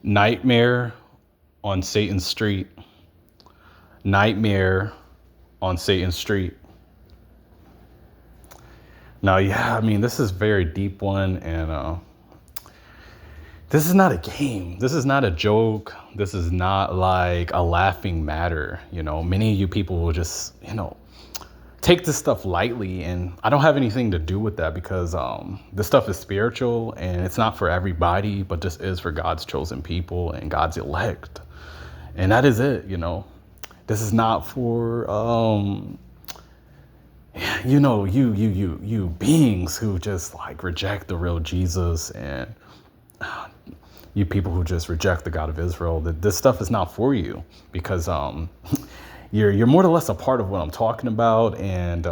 Nightmare on Satan Street. Nightmare on Satan Street. Now, yeah, I mean, this is a very deep one, and this is not a game. This is not a joke. This is not like a laughing matter. Many of you people will just, take this stuff lightly, and I don't have anything to do with that because this stuff is spiritual and it's not for everybody, but this is for God's chosen people and God's elect, and that is it. This is not for you beings who just like reject the real Jesus, and you people who just reject the God of Israel. That this stuff is not for you because you're more or less a part of what I'm talking about. And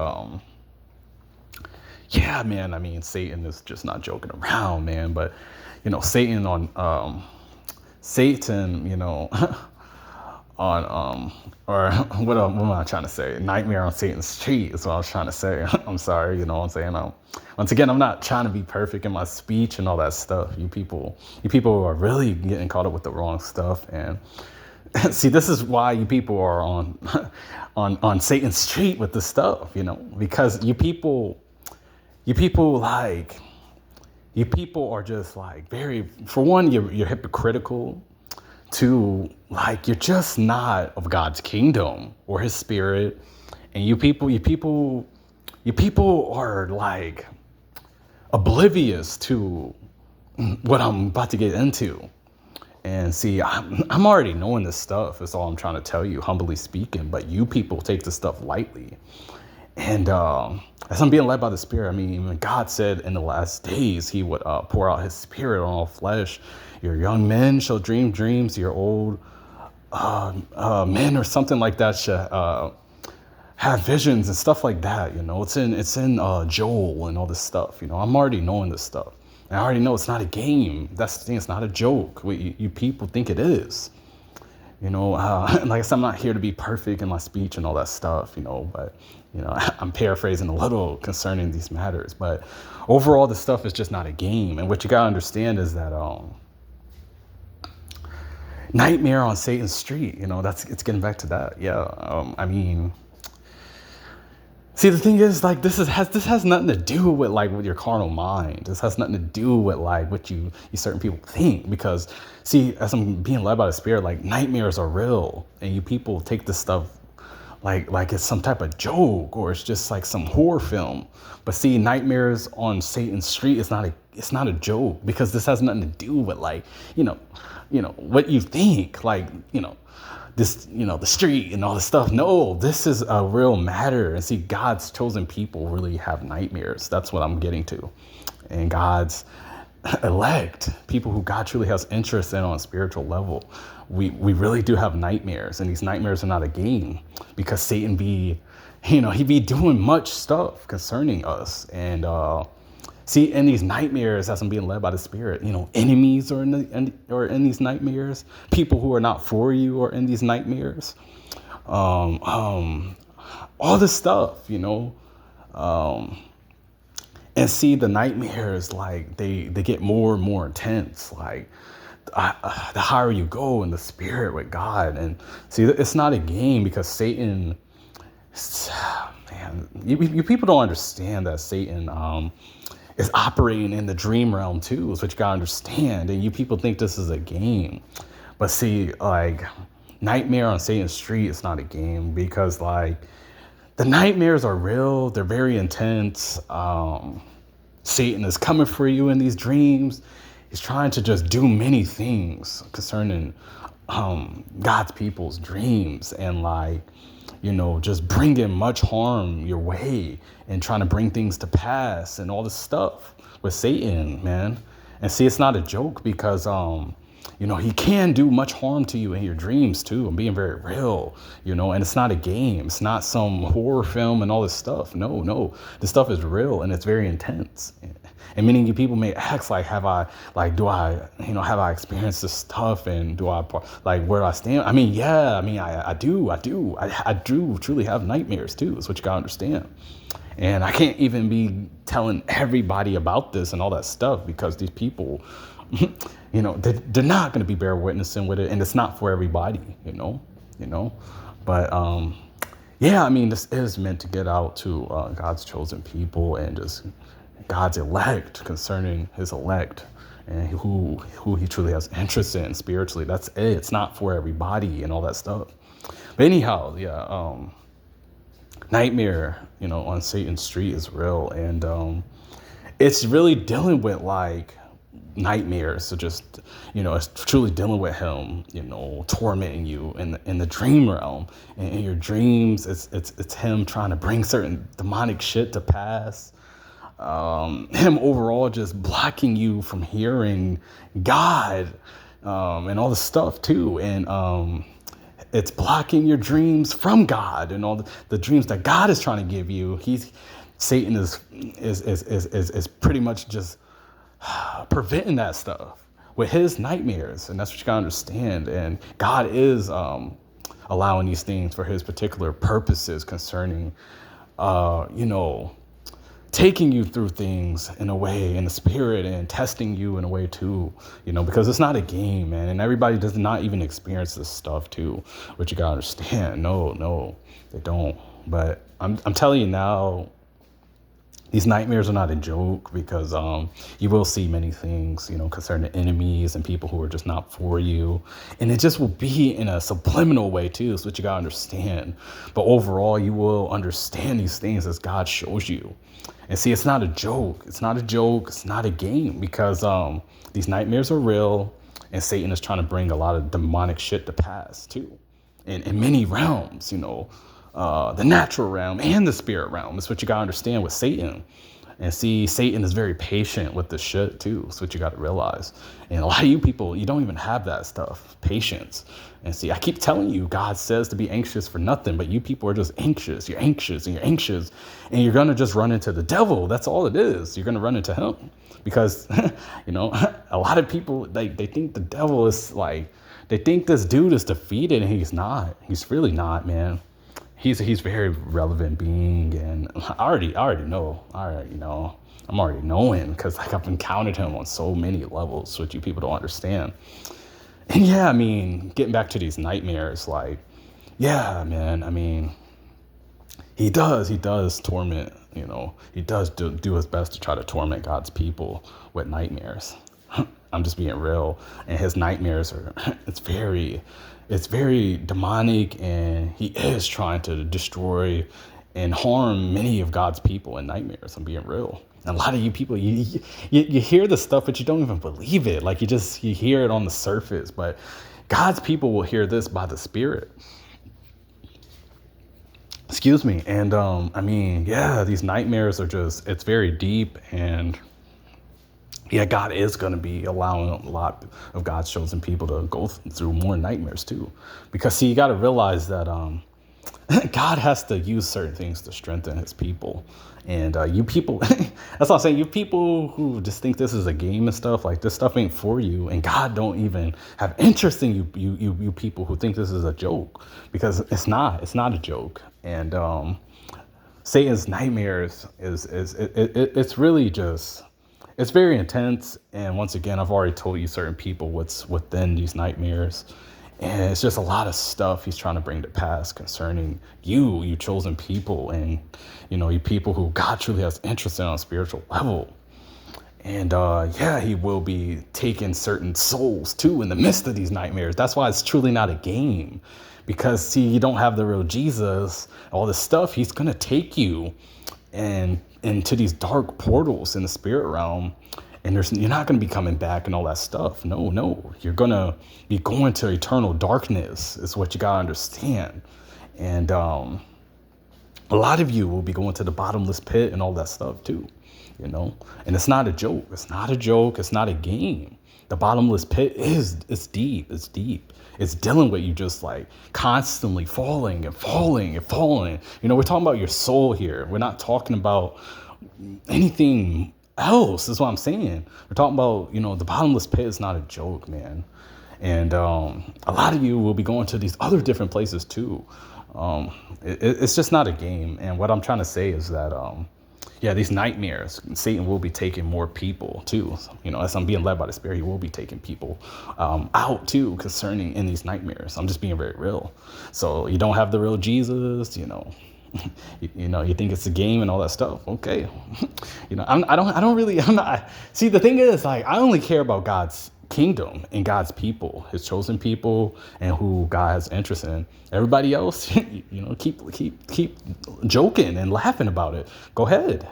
yeah, man, I mean, Satan is just not joking around, man. But Satan on Satan, on or what am I trying to say? Nightmare on Satan's Street is what I was trying to say. I'm sorry, what I'm saying. Once again, I'm not trying to be perfect in my speech and all that stuff. You people are really getting caught up with the wrong stuff. And see, this is why you people are on on Satan's Street with this stuff, because you people are just like very, for one, you're hypocritical. Two, like, you're just not of God's kingdom or his spirit. And you people are like oblivious to what I'm about to get into. And see, I'm already knowing this stuff. That's all I'm trying to tell you, humbly speaking. But you people take this stuff lightly. And as I'm being led by the Spirit, I mean, when God said in the last days he would pour out his Spirit on all flesh. Your young men shall dream dreams. Your old men or something like that shall have visions and stuff like that. It's in Joel and all this stuff. I'm already knowing this stuff. And I already know it's not a game. That's the thing. It's not a joke. You people think it is. Like I said, I'm not here to be perfect in my speech and all that stuff, but, I'm paraphrasing a little concerning these matters. But overall, this stuff is just not a game. And what you got to understand is that Nightmare on Satan's Street, it's getting back to that. Yeah. I mean, see, the thing is, like, this has nothing to do with like with your carnal mind. This has nothing to do with like what you certain people think. Because see, as I'm being led by the Spirit, like, nightmares are real, and you people take this stuff like it's some type of joke, or it's just like some horror film. But see, Nightmares on Satan's Street is not a joke, because this has nothing to do with like what you think, like this, the street and all this stuff. No, this is a real matter. And see, God's chosen people really have nightmares. That's what I'm getting to. And God's elect, people who God truly has interest in on a spiritual level, we really do have nightmares. And these nightmares are not a game, because Satan be, he be doing much stuff concerning us. And see, in these nightmares, as I'm being led by the Spirit, enemies are in these nightmares. People who are not for you are in these nightmares. All this stuff, and see, the nightmares, like, they get more and more intense. Like, the higher you go in the Spirit with God. And see, it's not a game, because Satan, man, you people don't understand that Satan is operating in the dream realm too, is what you gotta understand. And you people think this is a game. But see, like, Nightmare on Satan's Street is not a game, because like, the nightmares are real. They're very intense. Satan is coming for you in these dreams. He's trying to just do many things concerning God's people's dreams, and like, just bringing much harm your way, and trying to bring things to pass and all this stuff with Satan, man. And see, it's not a joke, because he can do much harm to you in your dreams too. I'm being very real, and it's not a game. It's not some horror film and all this stuff. No, this stuff is real, and it's very intense. And many of you people may ask, like, have I experienced this stuff, and do I, like, where do I stand? I mean, yeah, I do truly have nightmares too. Is what you gotta understand. And I can't even be telling everybody about this and all that stuff, because these people, they're not going to be bear witnessing with it, and it's not for everybody, you know. But yeah, I mean, this is meant to get out to God's chosen people and just God's elect, concerning His elect and who He truly has interest in spiritually. That's it. It's not for everybody and all that stuff. But anyhow, yeah, nightmare, on Satan's street is real, and it's really dealing with like nightmares. So just, it's truly dealing with him, tormenting you in the dream realm. And in your dreams, it's him trying to bring certain demonic shit to pass. Him overall just blocking you from hearing God, and all the stuff too. And it's blocking your dreams from God and all the dreams that God is trying to give you. Satan is pretty much just preventing that stuff with his nightmares, and that's what you gotta understand. And God is allowing these things for His particular purposes concerning, taking you through things in a way in the spirit and testing you in a way too, because it's not a game, man. And everybody does not even experience this stuff too, which you gotta understand. No, they don't. But I'm telling you now, these nightmares are not a joke, because you will see many things, concerning enemies and people who are just not for you. And it just will be in a subliminal way too. That's what you gotta understand. But overall, you will understand these things as God shows you. And see, it's not a joke. It's not a joke. It's not a game, because these nightmares are real, and Satan is trying to bring a lot of demonic shit to pass too, in many realms, the natural realm and the spirit realm. That's what you gotta understand with Satan. And see, Satan is very patient with this shit too. That's what you gotta realize. And a lot of you people, you don't even have that stuff, patience. And see, I keep telling you, God says to be anxious for nothing, but you people are just anxious. You're anxious and you're anxious, and you're gonna just run into the devil. That's all it is. You're gonna run into him, because a lot of people, they think the devil is like, they think this dude is defeated, and he's not. He's really not, man. He's a very relevant being, and I already know. I'm already knowing, because like I've encountered him on so many levels, which you people don't understand. And yeah, I mean, getting back to these nightmares, like, yeah, man, I mean, he does torment, he does do his best to try to torment God's people with nightmares. I'm just being real. And his nightmares are, it's very demonic, and he is trying to destroy and harm many of God's people in nightmares. I'm being real. And a lot of you people, you hear the stuff, but you don't even believe it. Like you hear it on the surface, but God's people will hear this by the Spirit. Excuse me. And I mean, yeah, these nightmares are just, it's very deep. And yeah, God is going to be allowing a lot of God's chosen people to go through more nightmares too. Because see, you got to realize that God has to use certain things to strengthen His people. And you people, that's what I'm saying. You people who just think this is a game and stuff, like this stuff ain't for you. And God don't even have interest in you people who think this is a joke, because it's not a joke. And Satan's nightmares it's really just, it's very intense. And once again, I've already told you certain people what's within these nightmares. And it's just a lot of stuff he's trying to bring to pass concerning you chosen people, and, you people who God truly has interest in on a spiritual level. And yeah, he will be taking certain souls too in the midst of these nightmares. That's why it's truly not a game. Because see, you don't have the real Jesus, all this stuff, he's going to take you and into these dark portals in the spirit realm. And you're not going to be coming back and all that stuff. No. You're going to be going to eternal darkness is what you got to understand. And a lot of you will be going to the bottomless pit and all that stuff too, And it's not a joke. It's not a joke. It's not a game. The bottomless pit it's deep. It's deep. It's dealing with you just like constantly falling and falling and falling. We're talking about your soul here. We're not talking about anything else, is what I'm saying. We're talking about, the bottomless pit is not a joke, man. And a lot of you will be going to these other different places too. It's just not a game. And what I'm trying to say is that Yeah, these nightmares, Satan will be taking more people too. So, as I'm being led by the Spirit, he will be taking people out too concerning in these nightmares. I'm just being very real. So you don't have the real Jesus, you think it's a game and all that stuff. Okay. I don't really, I'm not, see, the thing is, like, I only care about God's kingdom and God's people, his chosen people, and who God has interest in. Everybody else, keep joking and laughing about it. Go ahead.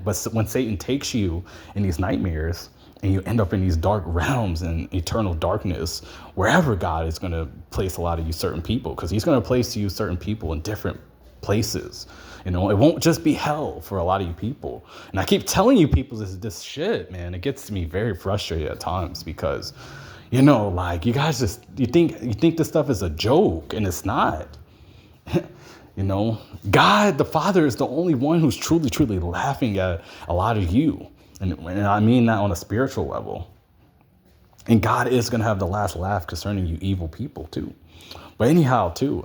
But when Satan takes you in these nightmares and you end up in these dark realms and eternal darkness, wherever God is going to place a lot of you certain people, because he's going to place you certain people in different places. It won't just be hell for a lot of you people. And I keep telling you people this shit, man. It gets me very frustrated at times because, like, you guys you think this stuff is a joke, and it's not. God the Father is the only one who's truly, truly laughing at a lot of you. And I mean that on a spiritual level. And God is going to have the last laugh concerning you evil people too. But anyhow, too,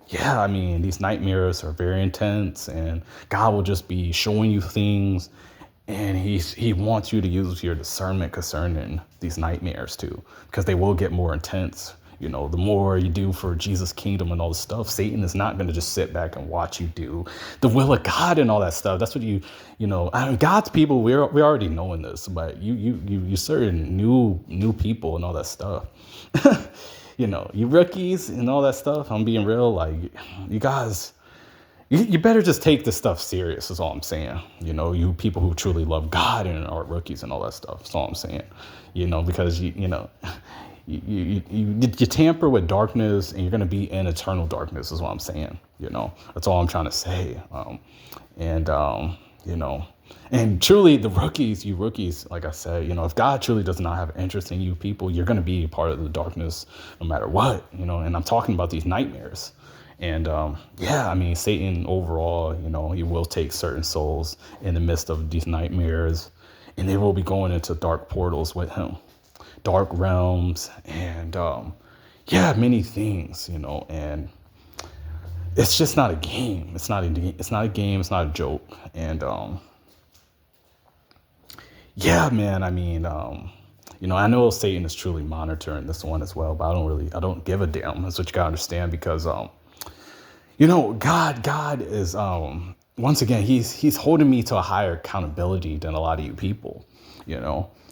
these nightmares are very intense, and God will just be showing you things, and he wants you to use your discernment concerning these nightmares too, because they will get more intense. The more you do for Jesus' kingdom and all this stuff, Satan is not going to just sit back and watch you do the will of God and all that stuff. That's what God's people, we're already knowing this, but you certain new people and all that stuff. You rookies and all that stuff. I'm being real. Like, you guys, you better just take this stuff serious, is all I'm saying. You people who truly love God and are rookies and all that stuff. That's all I'm saying. Because you tamper with darkness, and you're going to be in eternal darkness, is what I'm saying. That's all I'm trying to say. And truly, you rookies, like I said, if God truly does not have interest in you people, you're going to be a part of the darkness no matter what, and I'm talking about these nightmares. And Satan overall, he will take certain souls in the midst of these nightmares, and they will be going into dark portals with him, dark realms, and many things, and it's just not a game. It's not a game. It's not a joke. And I know Satan is truly monitoring this one as well, but I don't give a damn. That's what you gotta understand, because God is once again, he's holding me to a higher accountability than a lot of you people,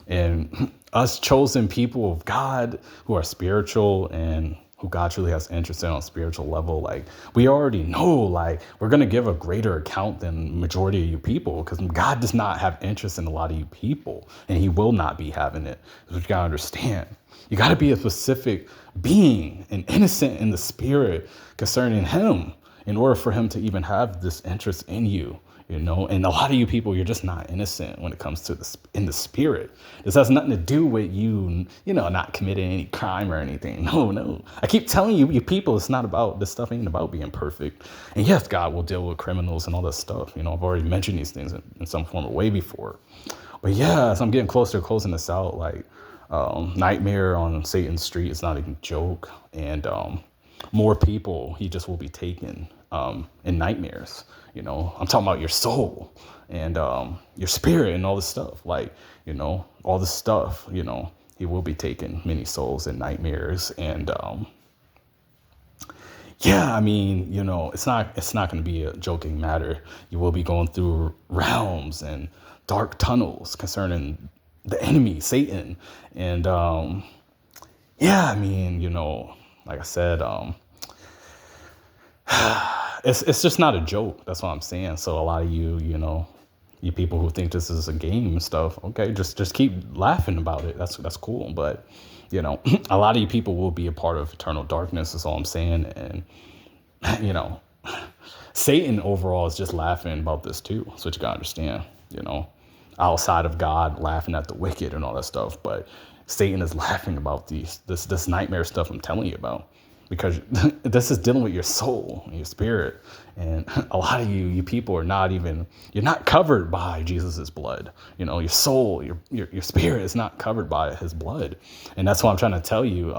and us chosen people of God who are spiritual and who God truly has interest in on a spiritual level. Like, we already know, like, we're going to give a greater account than majority of you people, because God does not have interest in a lot of you people, and he will not be having it. That's what you got to understand. You got to be a specific being and innocent in the spirit concerning him in order for him to even have this interest in you. And a lot of you people, you're just not innocent when it comes to in the spirit. This has nothing to do with you, not committing any crime or anything. No. I keep telling you people, this stuff ain't about being perfect. And yes, God will deal with criminals and all that stuff. I've already mentioned these things in some form of way before. But yeah, as I'm getting closer to closing this out, like, nightmare on Satan's street is not a joke. And more people, he just will be taken in nightmares. I'm talking about your soul and your spirit and all this stuff. Like, all this stuff, he will be taking many souls in nightmares. And it's not going to be a joking matter. You will be going through realms and dark tunnels concerning the enemy, Satan. And like I said, it's just not a joke. That's what I'm saying. So a lot of you people who think this is a game and stuff, okay, just keep laughing about it. That's cool. But a lot of you people will be a part of eternal darkness. That's all I'm saying. And Satan overall is just laughing about this too. That's what you gotta understand. Outside of God laughing at the wicked and all that stuff, but Satan is laughing about this nightmare stuff I'm telling you about. Because this is dealing with your soul and your spirit. And a lot of you people are you're not covered by Jesus's blood. Your soul, your spirit is not covered by his blood. And that's what I'm trying to tell you.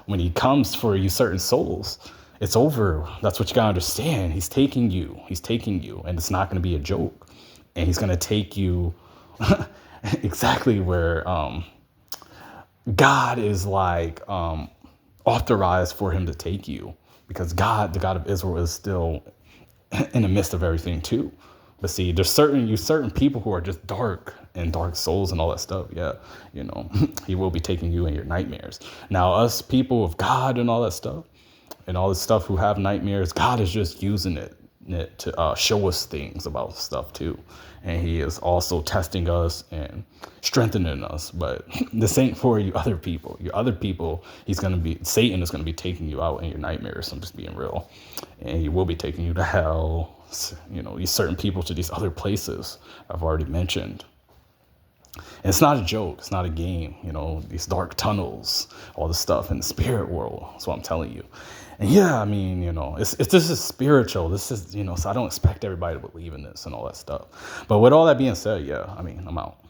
When he comes for you certain souls, It's over. That's what you gotta understand. He's taking you. He's taking you, and it's not gonna be a joke. And he's gonna take you exactly where God is like authorized for him to take you, because God, the God of Israel, is still in the midst of everything too. But see, there's certain people who are just dark and dark souls and all that stuff. Yeah, he will be taking you in your nightmares. Now, us people of God and all that stuff, and all this stuff who have nightmares, God is just using it to show us things about stuff too. And he is also testing us and strengthening us. But this ain't for you other people. Your other people, Satan is going to be taking you out in your nightmares. I'm just being real. And he will be taking you to hell. These certain people to these other places I've already mentioned. And it's not a joke. It's not a game. These dark tunnels, all this stuff in the spirit world. That's what I'm telling you. And yeah, I mean, this is spiritual. This is, so I don't expect everybody to believe in this and all that stuff. But with all that being said, yeah, I mean, I'm out.